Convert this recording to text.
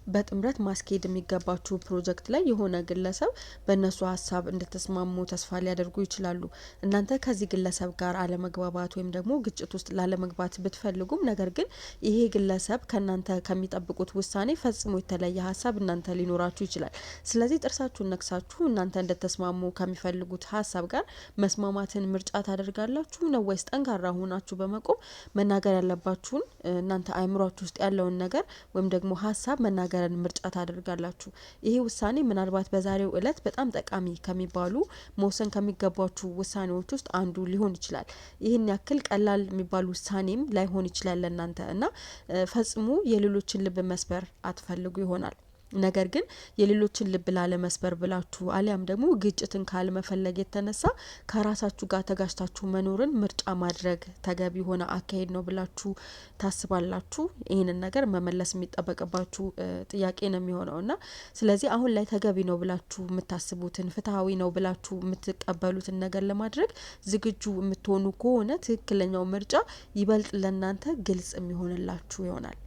በጥምረት ማስኬድ የሚገባችሁ ፕሮጀክት ላይ የሆነ ግለሰብ በእነሱ ሀሳብ እንድትስማሙ ተስፋ ሊያደርጉ ይችላሉ። እናንተ ከዚህ ግለሰብ ጋር አለመግባባት ወይም ደግሞ ግጭት ውስጥ ላለመግባት ብትፈልጉም ነገር ግን ይሄ ግለሰብ ከእናንተ ከሚጠብቁት ውሳኔ ፈጽሞ የተለየ ሀሳብ እናንተ ሊኖራችሁ ይችላል። ስለዚህ ጥርሳችሁን ነክሳችሁ እናንተ እንድትስማሙ ከሚፈልጉት ሀሳብ ጋር መስማማትን ምርጫ ታደርጋላችሁ ነው ወይስ ጠንካራ ሆናችሁ በመቆም መናገር ያለባችሁን እናንተ አይምሯችሁ ውስጥ ያለውን ነገር ወይም ደግሞ ሀሳብ መናገርን ምርጫ ታደርጋላችሁ? ይሄ ውሳኔ ምናልባት በዛሬው እለት በጣም ጠቃሚ ከሚባሉ መወሰን ከሚገባችሁ ውሳኔዎች ውስጥ አንዱ ሊሆን ይችላል። ይህን ያክል ቀላል የሚባል ውሳኔም ላይሆን ይችላል ለእናንተ እና ፈጽሞ የሌሎችን ልብ መስበር አትፈልጉ ይሆናል። ነገር ግን የሌሎችን ልብ ላለመስበር ብላችሁ አሊያም ደግሞ ግጭትን ካለመፈለግ የተነሳ ከራሳችሁ ጋር ተጋጭታችሁ መኖርን ምርጫ ማድረግ ተገቢ ሆነ አካሄድ ነው ብላችሁ ታስባላችሁ? ይህንን ነገር መመለስ የሚጠበቅባችሁ ጥያቄ ነው የሚሆነው እና ስለዚህ አሁን ላይ ተገቢ ነው ብላችሁ የምታስቡትን ፍትሐዊ ነው ብላችሁ የምትቀበሉትን ነገር ለማድረግ ዝግጁ የምትሆኑ ከሆነ ትክክለኛው ምርጫ ይበልጥ ለእናንተ ግልጽ የሚሆንላችሁ ይሆናል።